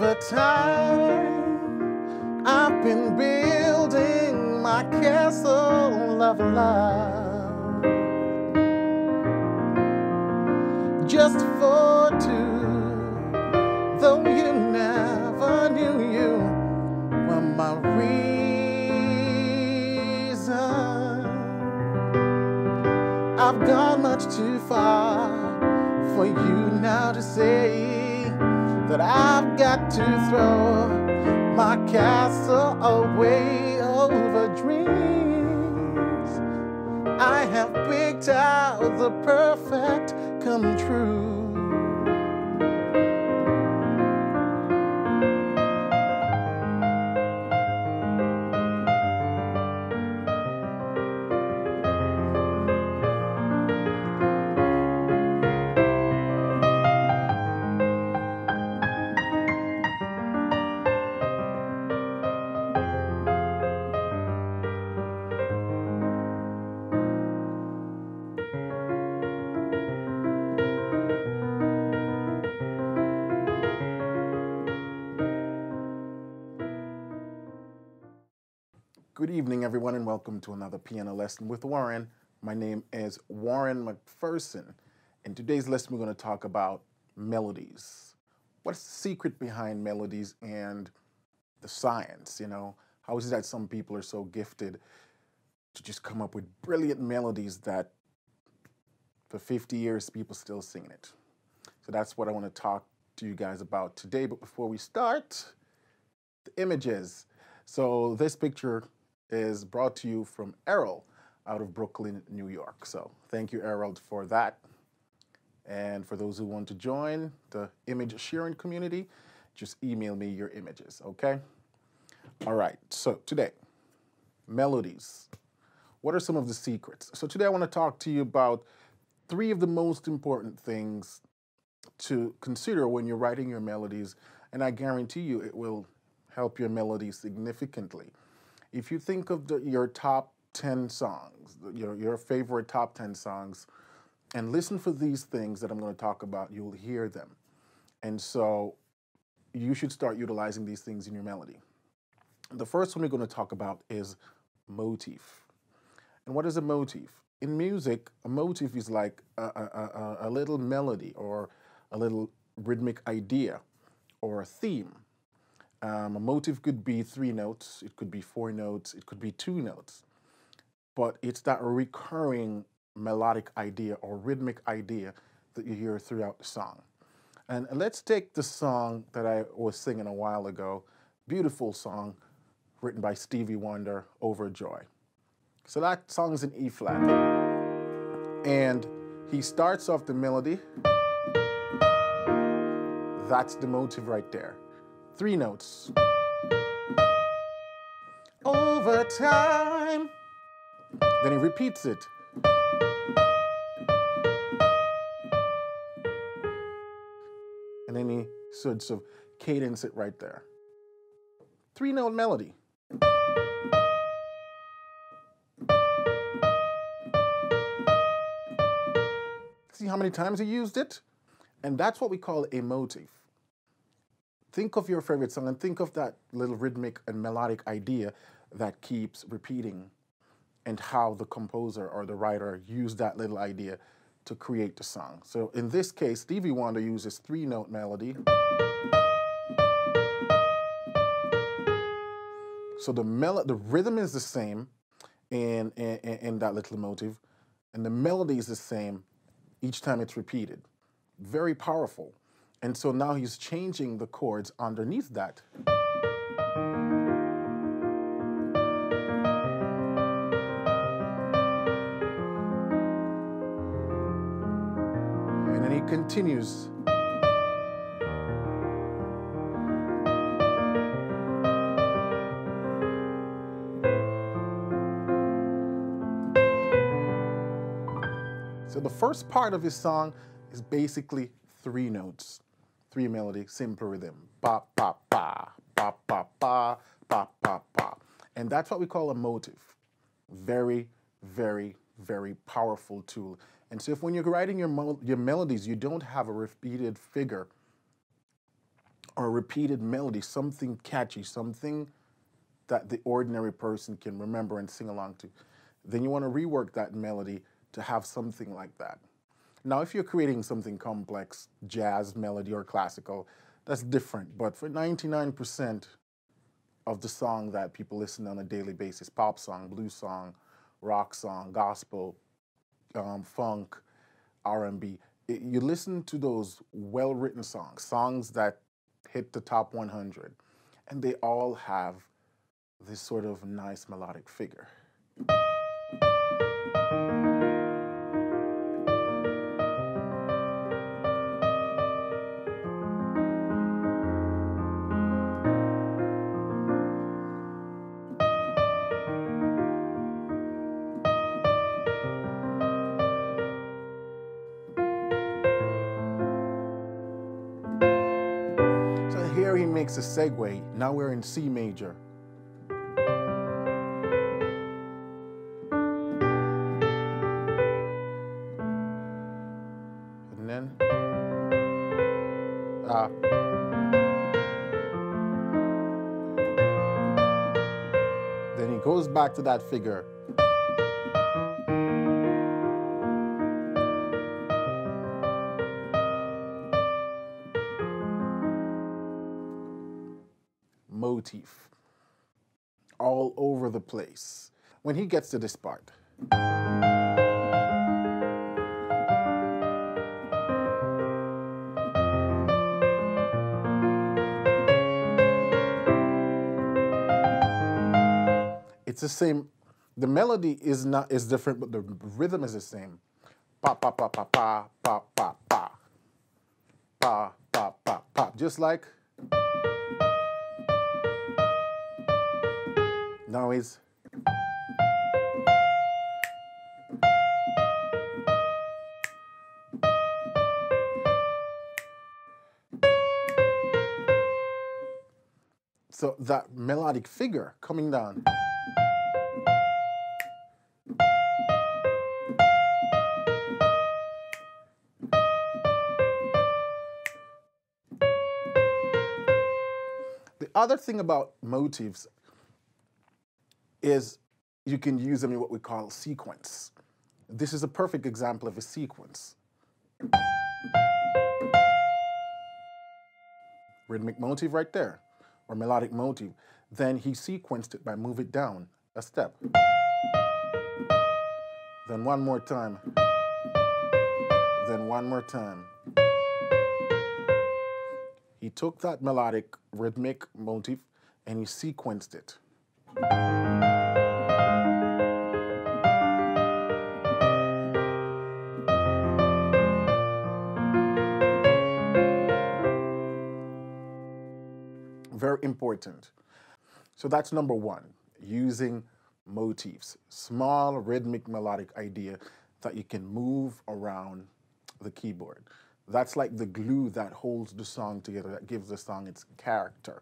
Over time, I've been building my castle of love just for two, though you never knew you were my reason. I've gone much too far for you now to say that I've got to throw my castle away over dreams. I have picked out the perfect come true. Good evening, everyone, and welcome to another piano lesson with Warren. My name is Warren McPherson. In today's lesson, we're going to talk about melodies. What's the secret behind melodies and the science? You know, how is it that some people are so gifted to just come up with brilliant melodies that for 50 years, people still singing it? So that's what I want to talk to you guys about today. But before we start, the images. So this picture is brought to you from Errol out of Brooklyn, New York. So thank you, Errol, for that. And for those who want to join the image sharing community, just email me your images, okay? All right, so today, melodies. What are some of the secrets? So today I want to talk to you about 3 of the most important things to consider when you're writing your melodies, and I guarantee you it will help your melody significantly. If you think of your top 10 songs, your favorite top 10 songs, and listen for these things that I'm going to talk about, you'll hear them. And so you should start utilizing these things in your melody. The first one we're going to talk about is motif. And what is a motif? In music, a motif is like a little melody or a little rhythmic idea or a theme. A motif could be 3 notes, it could be 4 notes, it could be 2 notes, but it's that recurring melodic idea or rhythmic idea that you hear throughout the song. And let's take the song that I was singing a while ago, beautiful song written by Stevie Wonder, Overjoy. So that song is in E flat, and he starts off the melody. That's the motif right there. 3 notes. Over time. Then he repeats it. And then he sort of cadence it right there. 3-note melody. See how many times he used it? And that's what we call a motif. Think of your favorite song and think of that little rhythmic and melodic idea that keeps repeating and how the composer or the writer used that little idea to create the song. So in this case, Stevie Wonder uses 3-note melody. So the rhythm is the same in that little motif, and the melody is the same each time it's repeated. Very powerful. And so now he's changing the chords underneath that. And then he continues. So the first part of his song is basically 3 notes. 3 melody, simple rhythm. Ba, ba, ba, ba, ba, ba, ba, ba, ba. And that's what we call a motif. Very, very, very powerful tool. And so if when you're writing your melodies, you don't have a repeated figure or a repeated melody, something catchy, something that the ordinary person can remember and sing along to, then you want to rework that melody to have something like that. Now, if you're creating something complex, jazz, melody, or classical, that's different. But for 99% of the song that people listen on a daily basis, pop song, blues song, rock song, gospel, funk, R&B, you listen to those well-written songs, songs that hit the top 100, and they all have this sort of nice melodic figure. So here he makes a segue. Now we're in C major. And then then he goes back to that figure. Motif. All over the place. When he gets to this part, it's the same. The melody is different, but the rhythm is the same. Pa pa pa pa pa pa pa pa pa pa pa pa. Just like now is so that melodic figure coming down. The other thing about motifs is you can use them in what we call sequence. This is a perfect example of a sequence. Rhythmic motif right there, or melodic motif. Then he sequenced it by move it down a step. Then one more time. Then one more time. He took that melodic, rhythmic motif and he sequenced it. Very important. So that's number one, using motifs. Small, rhythmic, melodic idea that you can move around the keyboard. That's like the glue that holds the song together, that gives the song its character.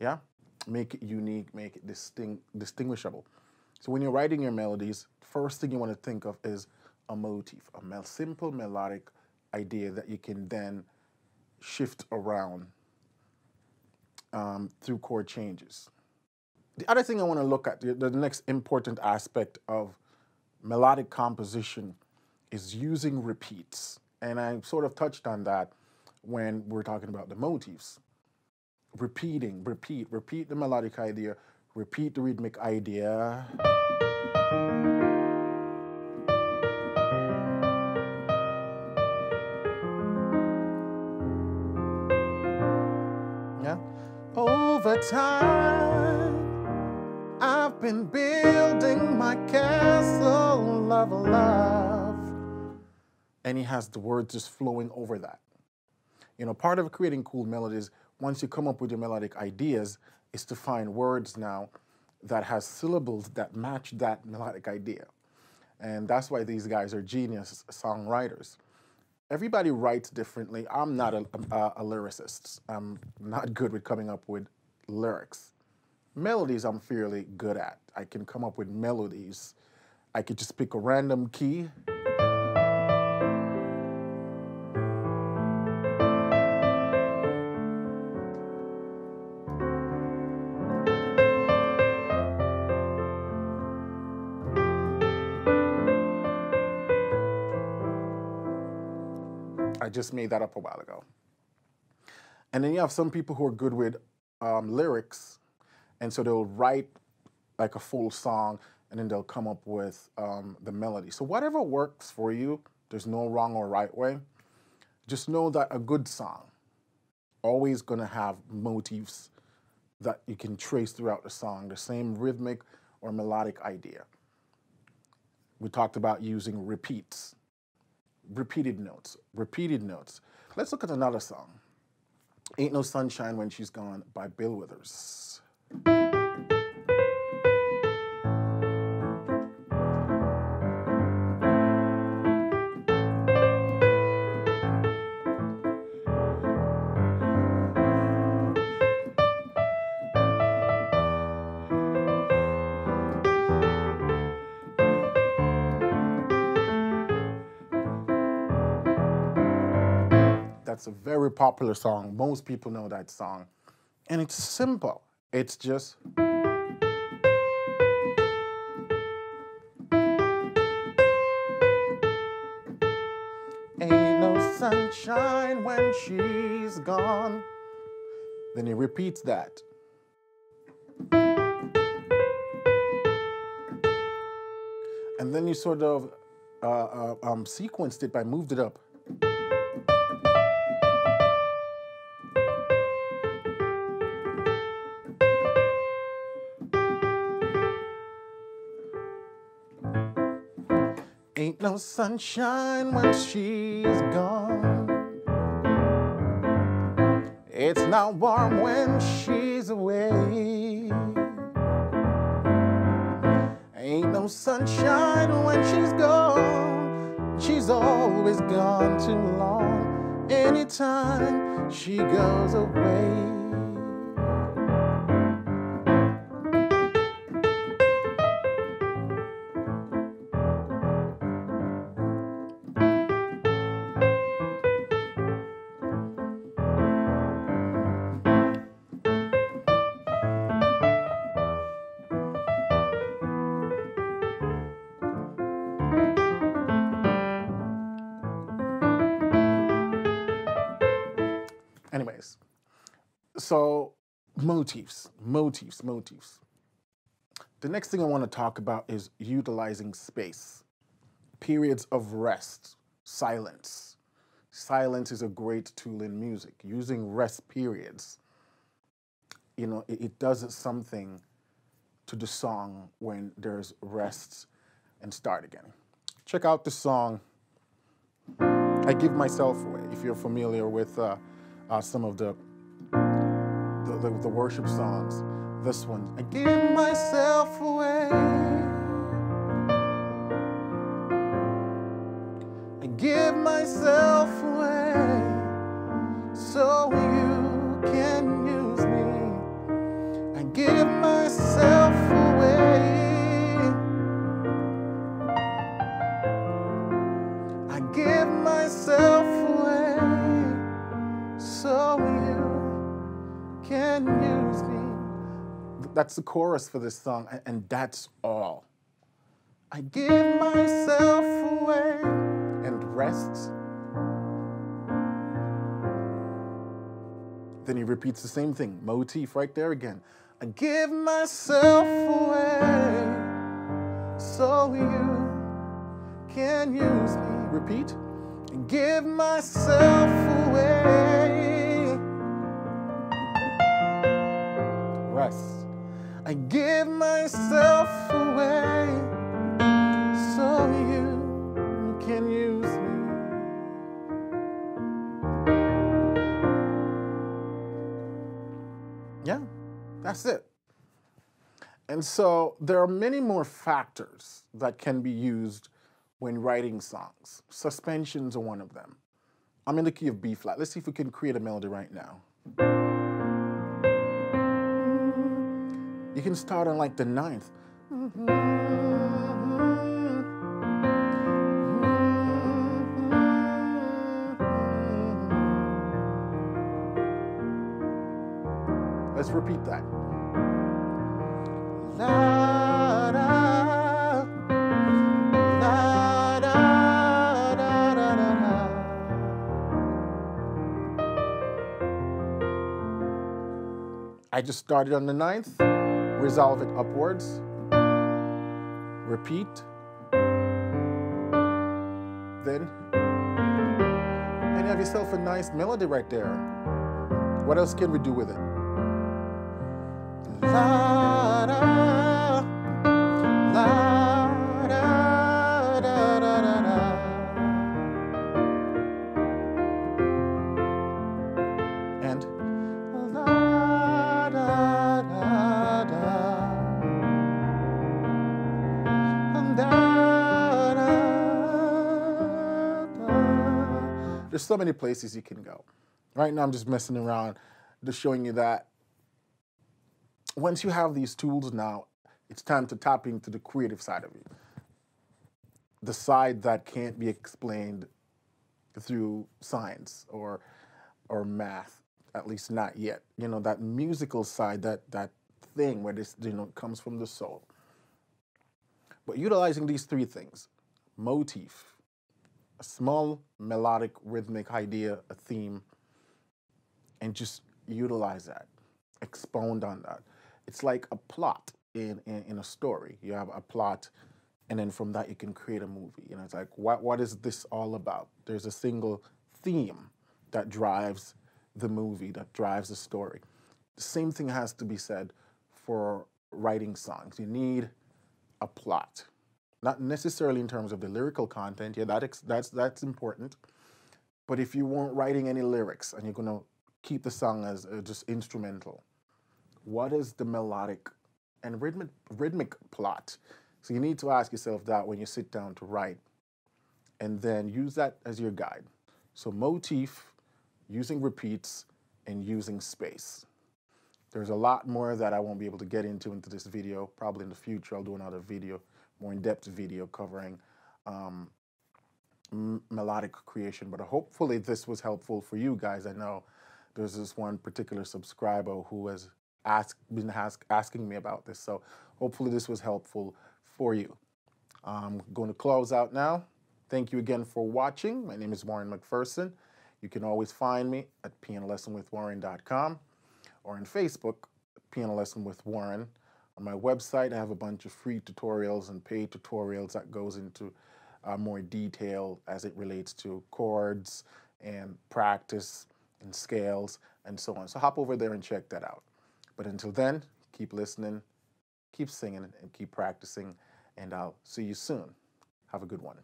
Yeah? Make it unique, make it distinguishable. So when you're writing your melodies, first thing you want to think of is a motif, a simple melodic idea that you can then shift around through chord changes. The other thing I want to look at, the next important aspect of melodic composition is using repeats. And I sort of touched on that when we're talking about the motifs. Repeating, repeat the melodic idea, repeat the rhythmic idea. Yeah. Over time, I've been building my castle of love. And he has the words just flowing over that. You know, part of creating cool melodies, once you come up with your melodic ideas, is to find words now that has syllables that match that melodic idea. And that's why these guys are genius songwriters. Everybody writes differently. I'm not a lyricist. I'm not good with coming up with lyrics. Melodies I'm fairly good at. I can come up with melodies. I could just pick a random key. just made that up a while ago. And then you have some people who are good with lyrics, and so they'll write like a full song, and then they'll come up with the melody. So whatever works for you, there's no wrong or right way. Just know that a good song always gonna have motifs that you can trace throughout the song, the same rhythmic or melodic idea. We talked about using repeats, repeated notes, repeated notes. Let's look at another song. Ain't No Sunshine When She's Gone by Bill Withers. That's a very popular song. Most people know that song. And it's simple. It's just... Ain't no sunshine when she's gone. Then he repeats that. And then you sort of sequenced it by moved it up. Ain't no sunshine when she's gone. It's not warm when she's away. Ain't no sunshine when she's gone. She's always gone too long. Anytime she goes away. Anyways, so motifs. The next thing I want to talk about is utilizing space, periods of rest, silence. Silence is a great tool in music. Using rest periods, you know, it does something to the song when there's rest and start again. Check out the song, I Give Myself Away, if you're familiar with some of the worship songs. This one, I give myself away. I give myself away so you can use me. I give myself away. I give myself away so you can use me. That's the chorus for this song, and that's all. I give myself away and rest. Then he repeats the same thing, motif right there again. I give myself away so you can use me. Repeat. I give myself away. Rest. I give myself away so you can use me. Yeah, that's it. And so there are many more factors that can be used when writing songs. Suspensions are one of them. I'm in the key of B flat. Let's see if we can create a melody right now. You can start on like the 9th. Let's repeat that. La, da, la, da, da, da, da, da. I just started on the ninth, resolve it upwards, repeat, then, and you have yourself a nice melody right there. What else can we do with it? La, da, la, da, da, da, da, da. And la, da, da, da, and da, da, da. There's so many places you can go. Right now I'm just messing around, just showing you that once you have these tools now, it's time to tap into the creative side of you. The side that can't be explained through science or math, at least not yet. You know, that musical side, that thing where this, you know, comes from the soul. But utilizing these three things, motif, a small melodic rhythmic idea, a theme, and just utilize that, expound on that. It's like a plot in a story. You have a plot, and then from that you can create a movie. You know, it's like, what is this all about? There's a single theme that drives the movie, that drives the story. The same thing has to be said for writing songs. You need a plot, not necessarily in terms of the lyrical content. Yeah, that's important. But if you weren't writing any lyrics and you're gonna keep the song as just instrumental, what is the melodic and rhythmic plot? So you need to ask yourself that when you sit down to write, and then use that as your guide. So motif, using repeats, and using space. There's a lot more that I won't be able to get into this video. Probably in the future I'll do another video, more in-depth video covering melodic creation, but hopefully this was helpful for you guys. I know there's this one particular subscriber who has been asking me about this, so hopefully this was helpful for you. I'm going to close out now. Thank you again for watching. My name is Warren McPherson. You can always find me at pianolessonwithwarren.com or on Facebook, Piano Lesson with Warren. On my website, I have a bunch of free tutorials and paid tutorials that goes into more detail as it relates to chords and practice and scales and so on. So hop over there and check that out. But until then, keep listening, keep singing, and keep practicing, and I'll see you soon. Have a good one.